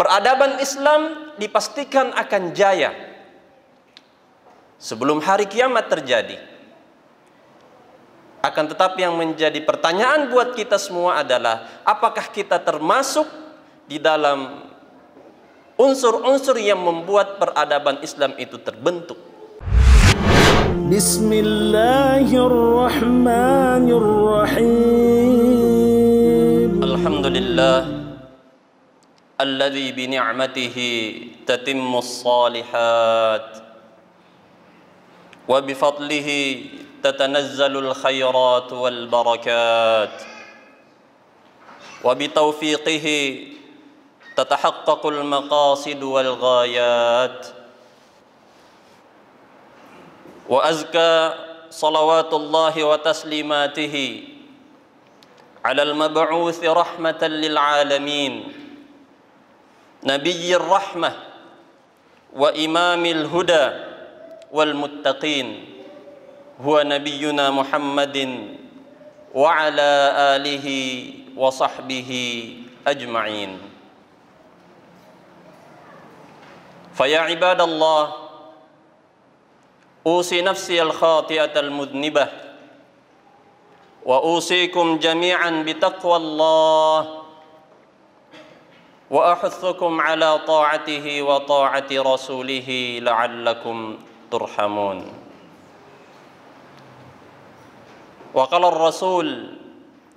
Peradaban Islam dipastikan akan jaya sebelum hari kiamat terjadi. Akan tetapi yang menjadi pertanyaan buat kita semua adalah, apakah kita termasuk di dalam unsur-unsur yang membuat peradaban Islam itu terbentuk? Bismillahirrahmanirrahim. Alhamdulillah alladzi bi ni'matihi tatimmus shalihat wa bi fadlihi tatanazzalul khairat wal barakat wa bi taufiqihi tatahaqqaqul maqasid wal ghayat wa azka salawatullahi wa taslimatihi ala al-mab'uuth rahmatan lil alamin nabiyyir rahmah wa imamil huda wal muttaqin huwa nabiyyuna Muhammadin wa ala alihi wa sahbihi ajma'in. Faya ibadallah, usi nafsi al-khati'ata al-mudnibah wa usikum jami'an bitaqwallah wa ahuthukum ala ta'atihi wa ta'ati rasulihi la'allakum turhamun. Wa qala ar-rasul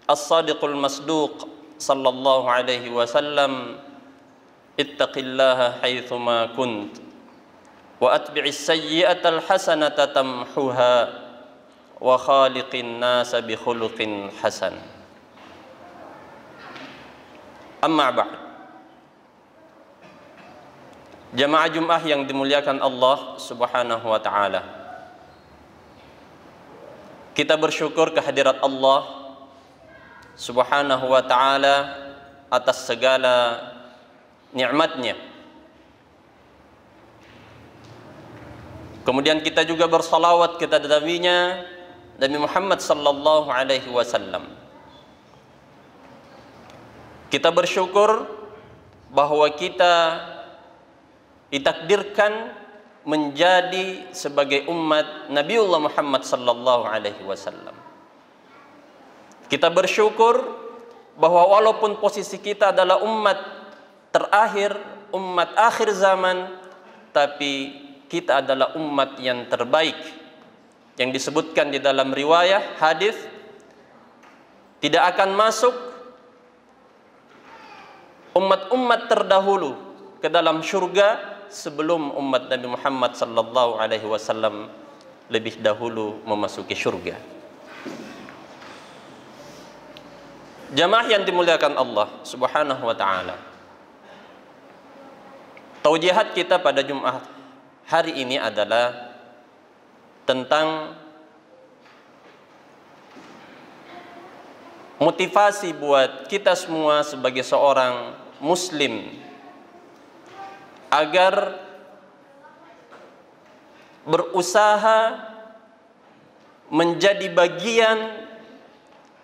as-sadiqul masduq sallallahu alaihi wasallam, ittaqillaha haitsuma kunt wa atbi'is sayyi'ata al-hasanata tamhuha wa khaliqin nasa bi khuluqin hasan. Amma ba'd. Jamaah Jumat yang dimuliakan Allah Subhanahu wa taala. Kita bersyukur kehadirat Allah Subhanahu wa taala atas segala nikmatnya. Kemudian kita juga bersalawat kepada Nabi-Nya Nabi Muhammad sallallahu alaihi wasallam. Kita bersyukur bahwa kita ditakdirkan menjadi sebagai umat Nabiullah Muhammad sallallahu alaihi wasallam. Kita bersyukur bahwa walaupun posisi kita adalah umat terakhir, umat akhir zaman, tapi kita adalah umat yang terbaik. Yang disebutkan di dalam riwayah hadis, tidak akan masuk umat-umat terdahulu ke dalam syurga sebelum umat Nabi Muhammad sallallahu alaihi wasallam lebih dahulu memasuki syurga. Jamaah yang dimuliakan Allah Subhanahu wa taala. Taujihat kita pada Jumat hari ini adalah tentang motivasi buat kita semua sebagai seorang muslim agar berusaha menjadi bagian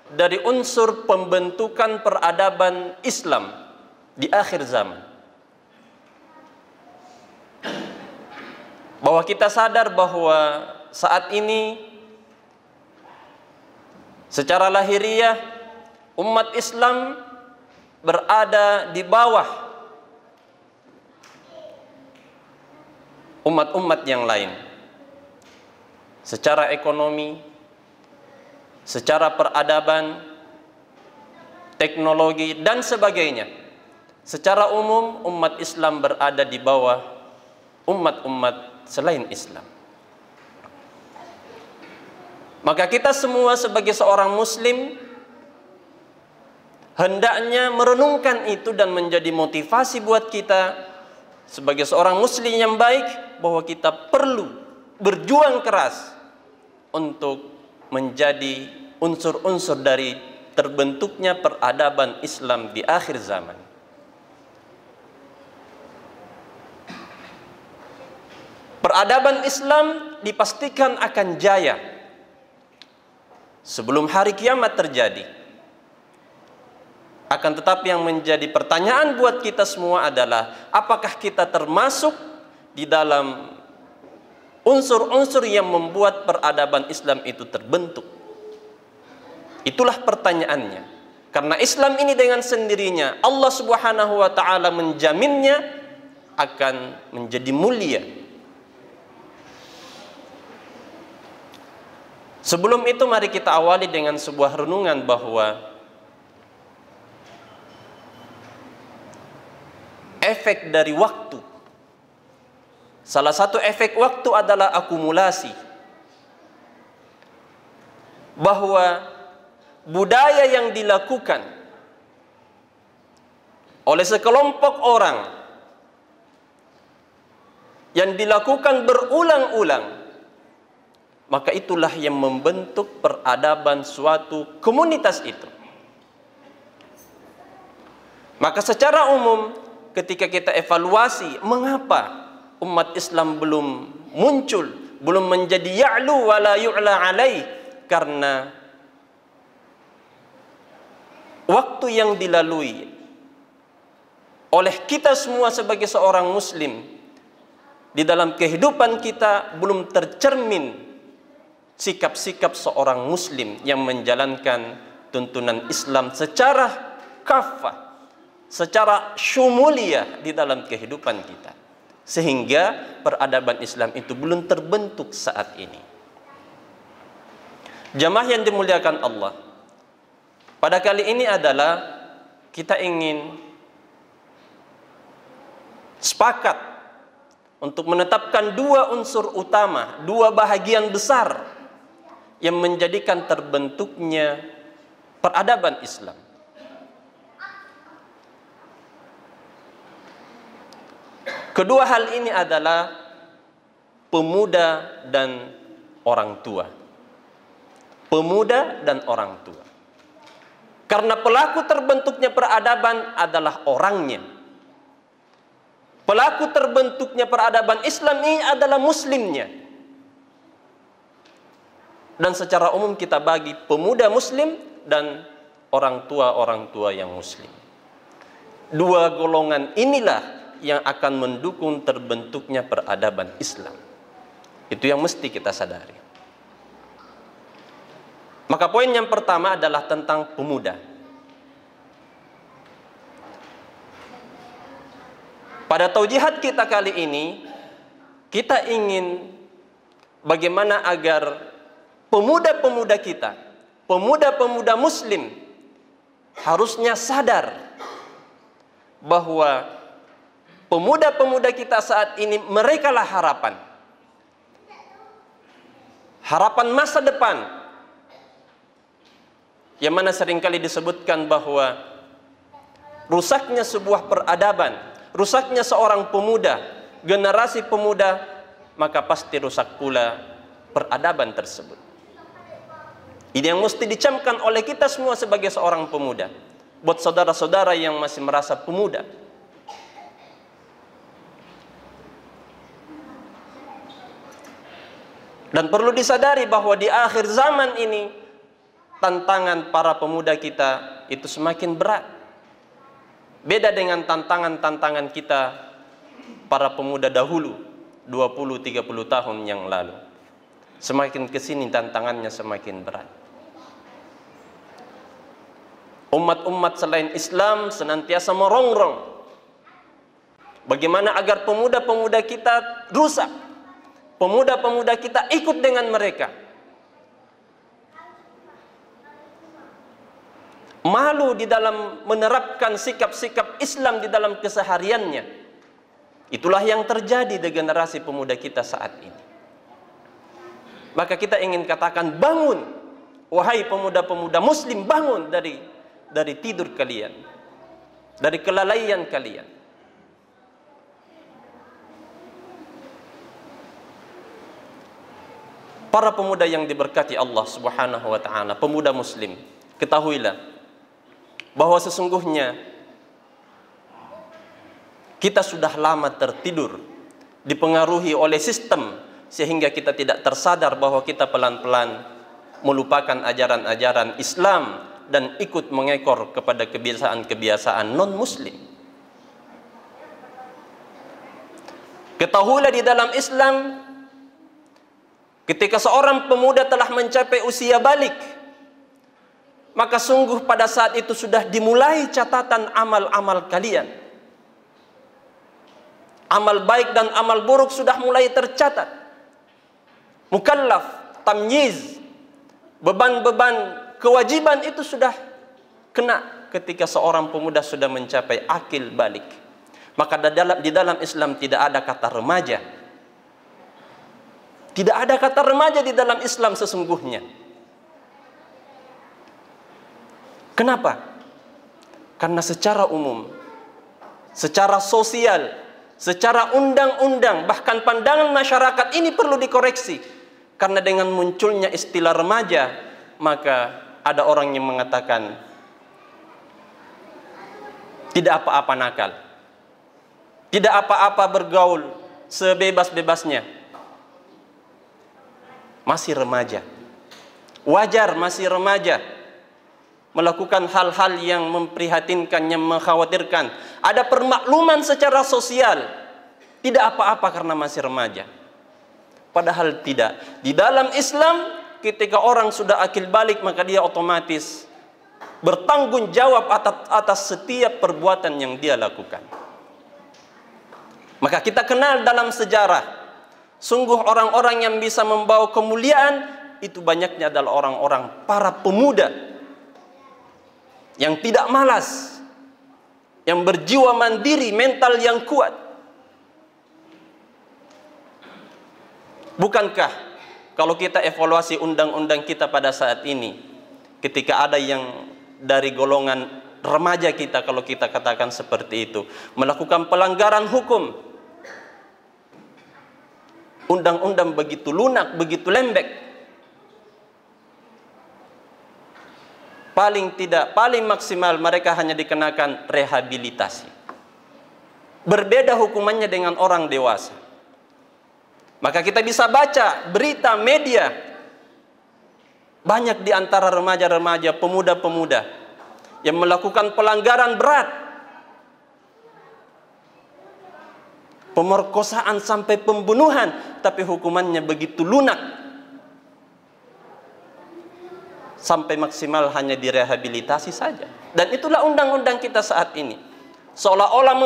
dari unsur pembentukan peradaban Islam di akhir zaman. Bahwa kita sadar bahwa saat ini secara lahiriah umat Islam berada di bawah umat-umat yang lain secara ekonomi, secara peradaban, teknologi dan sebagainya. Secara umum umat Islam berada di bawah umat-umat selain Islam. Maka kita semua sebagai seorang muslim hendaknya merenungkan itu dan menjadi motivasi buat kita sebagai seorang muslim yang baik, bahwa kita perlu berjuang keras untuk menjadi unsur-unsur dari terbentuknya peradaban Islam di akhir zaman. Peradaban Islam dipastikan akan jaya sebelum hari kiamat terjadi. Akan tetapi yang menjadi pertanyaan buat kita semua adalah, apakah kita termasuk di dalam unsur-unsur yang membuat peradaban Islam itu terbentuk? Itulah pertanyaannya. Karena Islam ini dengan sendirinya Allah Subhanahu wa taala menjaminnya akan menjadi mulia. Sebelum itu mari kita awali dengan sebuah renungan bahwa efek dari waktu, salah satu efek waktu adalah akumulasi. Bahwa budaya yang dilakukan oleh sekelompok orang, yang dilakukan berulang-ulang, maka itulah yang membentuk peradaban suatu komunitas itu. Maka secara umum ketika kita evaluasi mengapa umat Islam belum muncul, belum menjadi ya'lu wa la yu'la alaih, karena waktu yang dilalui oleh kita semua sebagai seorang muslim di dalam kehidupan kita belum tercermin sikap-sikap seorang muslim yang menjalankan tuntunan Islam secara kafah, secara syumuliyah di dalam kehidupan kita, sehingga peradaban Islam itu belum terbentuk saat ini. Jamaah yang dimuliakan Allah, pada kali ini adalah kita ingin sepakat untuk menetapkan dua unsur utama, dua bahagian besar yang menjadikan terbentuknya peradaban Islam. Kedua hal ini adalah pemuda dan orang tua. Pemuda dan orang tua. Karena pelaku terbentuknya peradaban adalah orangnya. Pelaku terbentuknya peradaban Islam ini adalah muslimnya. Dan secara umum kita bagi pemuda muslim dan orang tua yang muslim. Dua golongan inilah yang akan mendukung terbentuknya peradaban Islam. Itu yang mesti kita sadari. Maka poin yang pertama adalah tentang pemuda. Pada taujihat kita kali ini, kita ingin bagaimana agar pemuda-pemuda kita, pemuda-pemuda muslim harusnya sadar bahwa pemuda-pemuda kita saat ini merekalah harapan. Harapan masa depan. Yang mana seringkali disebutkan bahwa rusaknya sebuah peradaban, rusaknya seorang pemuda, generasi pemuda, maka pasti rusak pula peradaban tersebut. Ini yang mesti dicamkan oleh kita semua sebagai seorang pemuda. Buat saudara-saudara yang masih merasa pemuda. Dan perlu disadari bahwa di akhir zaman ini tantangan para pemuda kita itu semakin berat. Beda dengan tantangan-tantangan kita para pemuda dahulu 20-30 tahun yang lalu. Semakin kesini tantangannya semakin berat. Umat-umat selain Islam senantiasa merongrong bagaimana agar pemuda-pemuda kita rusak, pemuda-pemuda kita ikut dengan mereka, malu di dalam menerapkan sikap-sikap Islam di dalam kesehariannya. Itulah yang terjadi di generasi pemuda kita saat ini. Maka kita ingin katakan, bangun, wahai pemuda-pemuda muslim, bangun dari tidur kalian, dari kelalaian kalian. Para pemuda yang diberkati Allah Subhanahu wa taala, pemuda muslim, ketahuilah bahwa sesungguhnya kita sudah lama tertidur, dipengaruhi oleh sistem, sehingga kita tidak tersadar bahwa kita pelan-pelan melupakan ajaran-ajaran Islam dan ikut mengekor kepada kebiasaan-kebiasaan non-muslim. Ketahuilah di dalam Islam, ketika seorang pemuda telah mencapai usia balik, maka sungguh pada saat itu sudah dimulai catatan amal-amal kalian. Amal baik dan amal buruk sudah mulai tercatat. Mukallaf, tamyiz, beban-beban kewajiban itu sudah kena ketika seorang pemuda sudah mencapai akil balik. Maka di dalam Islam tidak ada kata remaja. Tidak ada kata remaja di dalam Islam sesungguhnya. Kenapa? Karena secara umum, secara sosial, secara undang-undang, bahkan pandangan masyarakat ini perlu dikoreksi. Karena dengan munculnya istilah remaja, maka ada orang yang mengatakan tidak apa-apa nakal, tidak apa-apa bergaul sebebas-bebasnya, masih remaja, wajar masih remaja melakukan hal-hal yang memprihatinkan, yang mengkhawatirkan. Ada permakluman secara sosial, tidak apa-apa karena masih remaja. Padahal tidak. Di dalam Islam, ketika orang sudah akil balik, maka dia otomatis bertanggung jawab atas setiap perbuatan yang dia lakukan. Maka kita kenal dalam sejarah, sungguh orang-orang yang bisa membawa kemuliaan itu banyaknya adalah orang-orang para pemuda yang tidak malas, yang berjiwa mandiri, mental yang kuat. Bukankah kalau kita evaluasi undang-undang kita pada saat ini, ketika ada yang dari golongan remaja kita, kalau kita katakan seperti itu, melakukan pelanggaran hukum, undang-undang begitu lunak, begitu lembek, paling tidak, paling maksimal mereka hanya dikenakan rehabilitasi. Berbeda hukumannya dengan orang dewasa. Maka kita bisa baca berita media, banyak di antara remaja-remaja, pemuda-pemuda yang melakukan pelanggaran berat, pemerkosaan sampai pembunuhan, tapi hukumannya begitu lunak, sampai maksimal hanya direhabilitasi saja. Dan itulah undang-undang kita saat ini, seolah-olah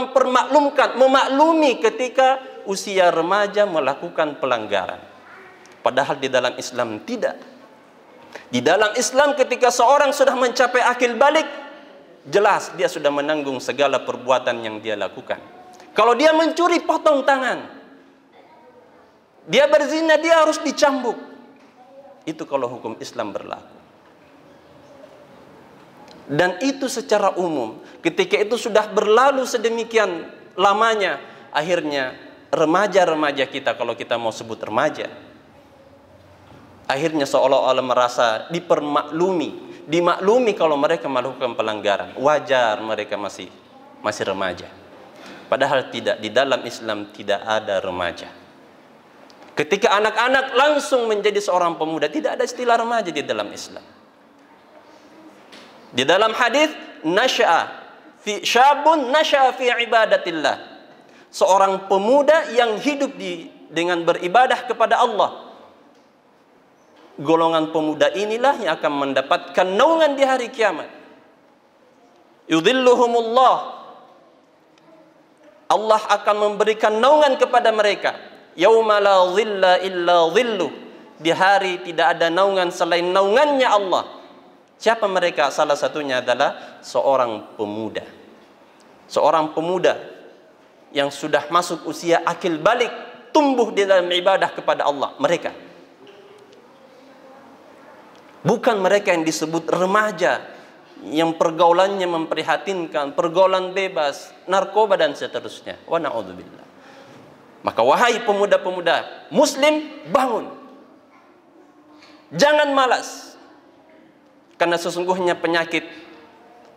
memaklumi ketika usia remaja melakukan pelanggaran. Padahal di dalam Islam tidak. Di dalam Islam ketika seorang sudah mencapai akil balik, jelas dia sudah menanggung segala perbuatan yang dia lakukan. Kalau dia mencuri, potong tangan. Dia berzina, dia harus dicambuk. Itu kalau hukum Islam berlaku. Dan itu secara umum. Ketika itu sudah berlalu sedemikian lamanya, akhirnya remaja-remaja kita, kalau kita mau sebut remaja, akhirnya seolah-olah merasa dimaklumi kalau mereka melakukan pelanggaran. Wajar mereka masih remaja. Padahal tidak, di dalam Islam tidak ada remaja. Ketika anak-anak langsung menjadi seorang pemuda, tidak ada istilah remaja di dalam Islam. Di dalam hadis, syabun nasya'a fi ibadatillah. Seorang pemuda yang hidup dengan beribadah kepada Allah. Golongan pemuda inilah yang akan mendapatkan naungan di hari kiamat. Yudhilluhumullah. Allah akan memberikan naungan kepada mereka. Yauma la dhilla illa dhilluh. Di hari tidak ada naungan selain naungannya Allah. Siapa mereka? Salah satunya adalah seorang pemuda. Seorang pemuda yang sudah masuk usia akil balik, tumbuh di dalam ibadah kepada Allah. Mereka. Bukan mereka yang disebut remaja, yang pergaulannya memprihatinkan, pergaulan bebas, narkoba dan seterusnya. Wa na'udzubillah. Maka wahai pemuda-pemuda Muslim, bangun. Jangan malas. Karena sesungguhnya penyakit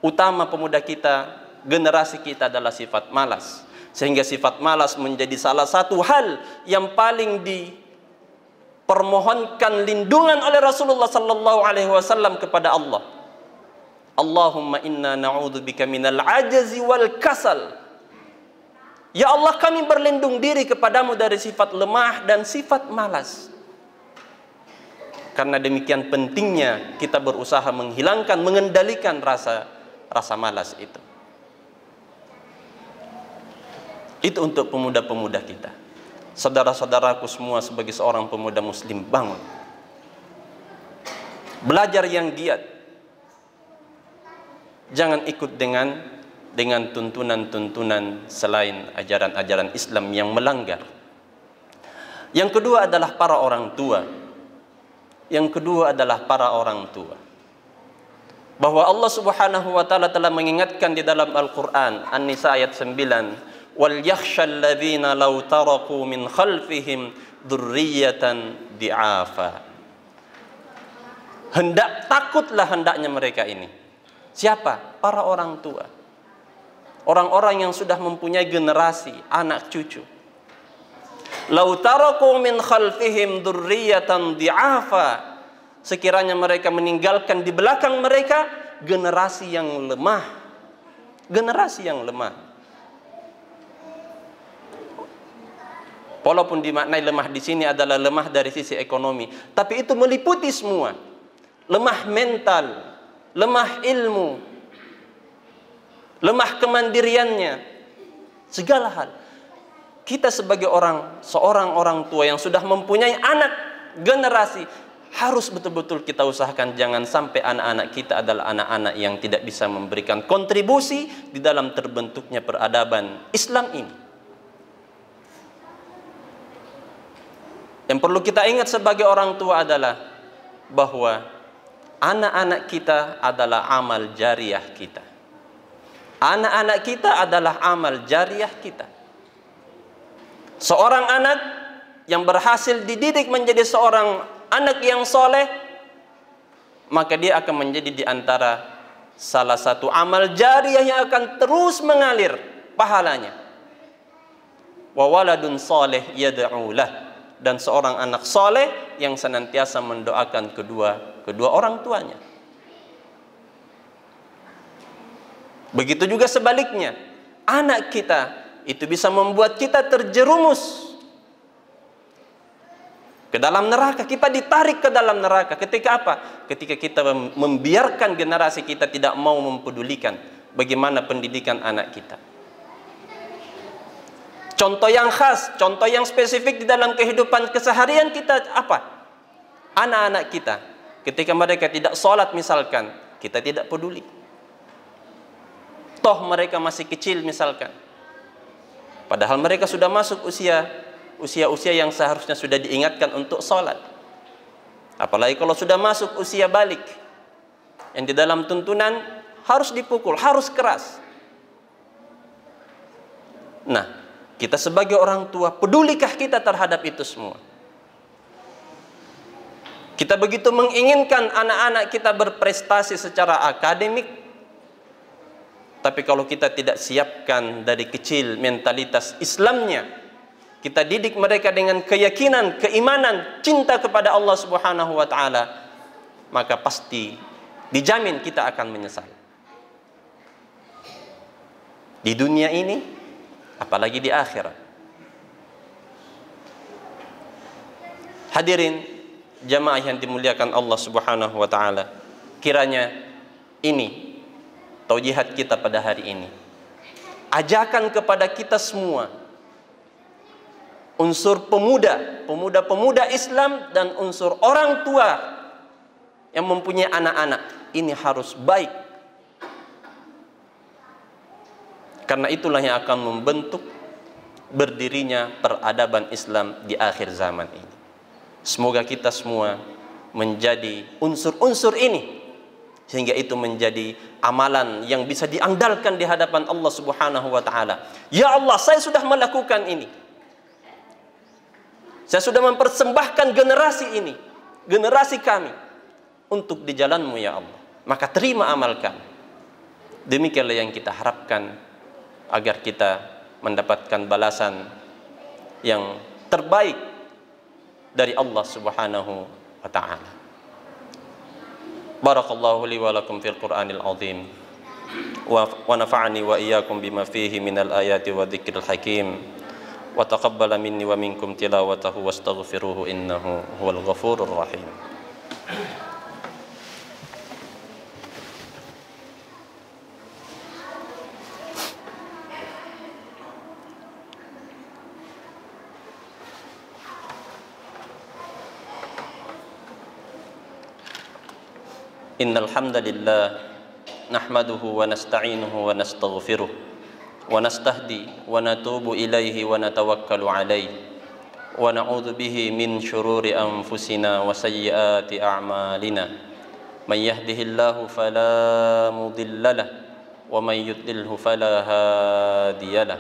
utama pemuda kita, generasi kita adalah sifat malas. Sehingga sifat malas menjadi salah satu hal yang paling dipermohonkan lindungan oleh Rasulullah sallallahu alaihi wasallam kepada Allah. Allahumma inna na'udzubika minal ajzi wal kasal. Ya Allah, kami berlindung diri kepadamu dari sifat lemah dan sifat malas. Karena demikian pentingnya kita berusaha menghilangkan, mengendalikan rasa malas itu. Itu untuk pemuda-pemuda kita. Saudara-saudaraku semua, sebagai seorang pemuda muslim, bangun. Belajar yang giat. Jangan ikut dengan tuntunan-tuntunan selain ajaran-ajaran Islam yang melanggar. Yang kedua adalah para orang tua. Bahwa Allah Subhanahu wa taala telah mengingatkan di dalam Al-Qur'an, An-Nisa ayat 9, wal yakhshal ladzina law taraku min khalfihim dzurriyyatan di'afa. Hendaknya mereka ini. Siapa? Para orang tua. Orang-orang yang sudah mempunyai generasi, anak cucu. Law taraku min khalfihim dzurriyyatan di'afa. Sekiranya mereka meninggalkan di belakang mereka generasi yang lemah. Walaupun dimaknai lemah di sini adalah lemah dari sisi ekonomi, tapi itu meliputi semua. Lemah mental, lemah ilmu, lemah kemandiriannya, segala hal. Kita sebagai seorang orang tua yang sudah mempunyai anak generasi, harus betul-betul kita usahakan jangan sampai anak-anak kita adalah anak-anak yang tidak bisa memberikan kontribusi di dalam terbentuknya peradaban Islam ini. Yang perlu kita ingat sebagai orang tua adalah bahwa anak-anak kita adalah amal jariah kita. Anak-anak kita adalah amal jariah kita. Seorang anak yang berhasil dididik menjadi seorang anak yang soleh, maka dia akan menjadi di antara salah satu amal jariah yang akan terus mengalir pahalanya. Wa waladun soleh yad'u lah. Dan seorang anak soleh yang senantiasa mendoakan kedua orang tuanya. Begitu juga sebaliknya, anak kita itu bisa membuat kita terjerumus ke dalam neraka. Kita ditarik ke dalam neraka. Ketika apa? Ketika kita membiarkan generasi kita tidak mau mempedulikan bagaimana pendidikan anak kita. Contoh yang khas, contoh yang spesifik di dalam kehidupan keseharian kita apa? Anak-anak kita, ketika mereka tidak sholat misalkan, kita tidak peduli. Toh mereka masih kecil misalkan. Padahal mereka sudah masuk usia yang seharusnya sudah diingatkan untuk sholat. Apalagi kalau sudah masuk usia balik, yang di dalam tuntunan harus dipukul, harus keras. Nah, kita sebagai orang tua, pedulikah kita terhadap itu semua? Kita begitu menginginkan anak-anak kita berprestasi secara akademik, tapi kalau kita tidak siapkan dari kecil mentalitas Islamnya, kita didik mereka dengan keyakinan, keimanan, cinta kepada Allah Subhanahu wa taala, maka pasti dijamin kita akan menyesal. Di dunia ini, apalagi di akhirat. Hadirin jamaah yang dimuliakan Allah Subhanahu wa taala, kiranya ini taujihat kita pada hari ini, ajakan kepada kita semua, unsur pemuda Islam dan unsur orang tua yang mempunyai anak-anak, ini harus baik. Karena itulah yang akan membentuk berdirinya peradaban Islam di akhir zaman ini. Semoga kita semua menjadi unsur-unsur ini, sehingga itu menjadi amalan yang bisa diandalkan di hadapan Allah Subhanahu wa taala. Ya Allah, saya sudah melakukan ini. Saya sudah mempersembahkan generasi ini, generasi kami, untuk di jalan-Mu ya Allah. Maka terima amal kami. Demikianlah yang kita harapkan, agar kita mendapatkan balasan yang terbaik dari Allah Subhanahu wa ta'ala. Barakallahu li wa lakum fil Qur'anil azim. Wa nafa'ani wa iyyakum bima fihi minal ayati wa dzikril hakim. Wa taqabbala minni wa minkum tilawatahu wastaghfiruhu innahu huwal ghafurur rahim. Innal hamdalillah nahmaduhu wa nasta'inuhu wa nastaghfiruh wa nastahdi wa natubu ilaihi wa natawakkalu alaihi wa na'udzu bihi min syururi anfusina wa sayyiati a'malina may yahdihillahu fala mudhillalah wa may yudlilhu fala hadiyalah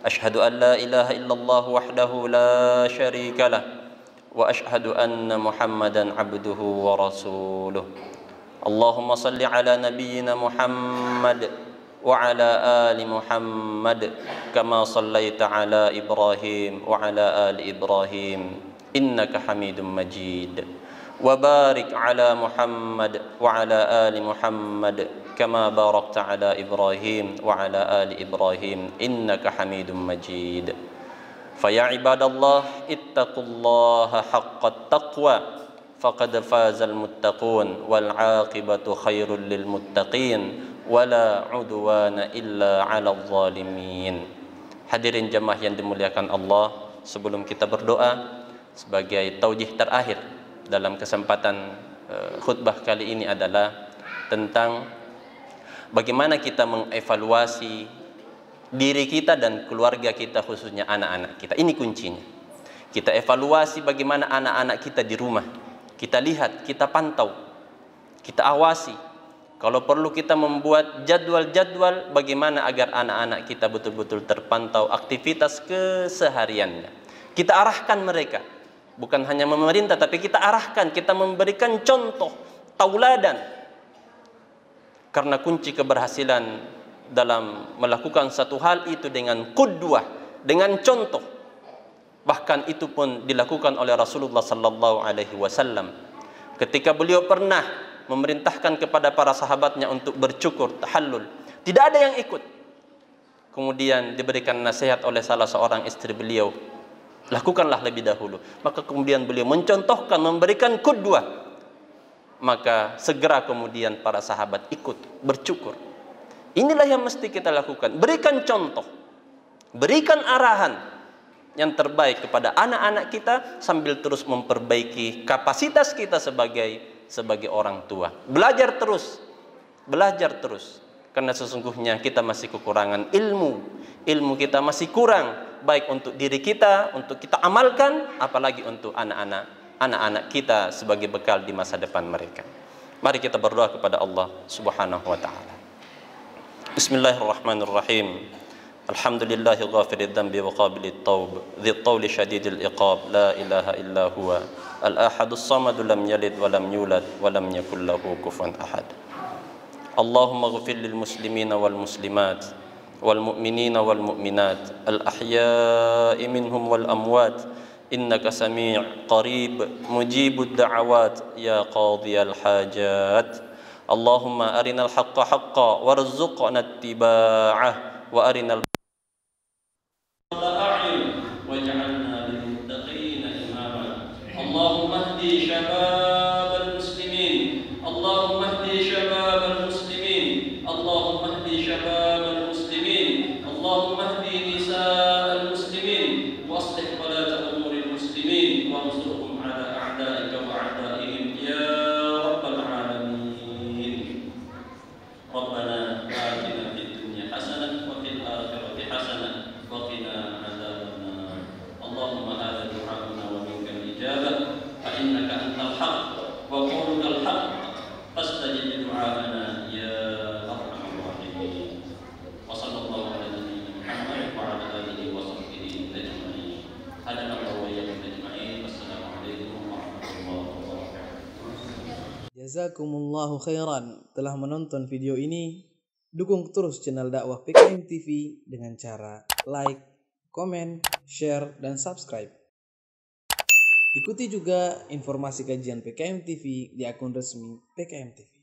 asyhadu an la ilaha illallah wahdahu la syarikalah wa asyhadu anna Muhammadan abduhu wa rasuluh. Allahumma salli ala nabiyyina Muhammad wa ala ali Muhammad kama sallaita ala Ibrahim wa ala ali Ibrahim innaka Hamidum Majid. Wa barik ala Muhammad wa ala ali Muhammad kama barakta ala Ibrahim wa ala ali Ibrahim innaka Hamidum Majid. Faya ibadallah ittaqullaha haqqat taqwa faqad fazal muttaqun wal aqibatu khairul lil muttaqin wala udwana illa 'alal zalimin. Hadirin jemaah yang dimuliakan Allah, sebelum kita berdoa, sebagai taujih terakhir dalam kesempatan khutbah kali ini adalah tentang bagaimana kita mengevaluasi diri kita dan keluarga kita, khususnya anak-anak kita. Ini kuncinya. Kita evaluasi bagaimana anak-anak kita di rumah. Kita lihat, kita pantau, kita awasi. Kalau perlu kita membuat jadwal-jadwal bagaimana agar anak-anak kita betul-betul terpantau aktivitas kesehariannya. Kita arahkan mereka. Bukan hanya memerintah, tapi kita arahkan, kita memberikan contoh, tauladan. Karena kunci keberhasilan dalam melakukan satu hal itu dengan qudwah, dengan contoh. Bahkan itu pun dilakukan oleh Rasulullah sallallahu alaihi wasallam ketika beliau pernah memerintahkan kepada para sahabatnya untuk bercukur, tahallul. Tidak ada yang ikut. Kemudian diberikan nasihat oleh salah seorang istri beliau, lakukanlah lebih dahulu. Maka kemudian beliau mencontohkan, memberikan qudwah. Maka segera kemudian para sahabat ikut bercukur. Inilah yang mesti kita lakukan. Berikan contoh, berikan arahan yang terbaik kepada anak-anak kita sambil terus memperbaiki kapasitas kita sebagai orang tua. Belajar terus, karena sesungguhnya kita masih kekurangan ilmu kita masih kurang, baik untuk diri kita, untuk kita amalkan, apalagi untuk anak-anak kita sebagai bekal di masa depan mereka. Mari kita berdoa kepada Allah Subhanahu wa taala. Bismillahirrahmanirrahim. Alhamdulillahi ghafiril dhanbi wa qabilit taub dzil tawli syadidil iqab la ilaha illa huwa al-ahadus samad lam yalid wa lam yulad wa lam yakul lahu kufuwan ahad. Allahumma ighfir lil muslimina wal muslimat wal mu'minina wal mu'minat al ahya'i minhum wal amwat innaka sami' qarib mujibud da'awat ya qadhiyal hajat. Allahumma arinal haqqa haqqan warzuqna ittiba'ah wa arinal اللهم اهد شباب المسلمين اللهم اهد شباب المسلمين اللهم اهد شباب المسلمين اللهم اهد نساء المسلمين واصلح ولاة امور المسلمين وانصرهم على اعدائك واعدائهم يا رب العالمين. ربنا آتنا في الدنيا حسنة وفي الآخرة حسنة وقنا عذاب النار. اللهم هذا دعاؤنا ومنك الإجابة فإنك أنت الحق وقولك الحق فاستجب دعاءنا يا أرحم الراحمين. وصلى الله على نبينا محمد وعلى آله وصحبه أجمعين. هدنا الله وإياكم أجمعين. والسلام عليكم ورحمة الله وبركاته. Jazakumullahu khairan telah menonton video ini. Dukung terus channel dakwah PKM TV dengan cara like, komen, share, dan subscribe. Ikuti juga informasi kajian PKM TV di akun resmi PKM TV.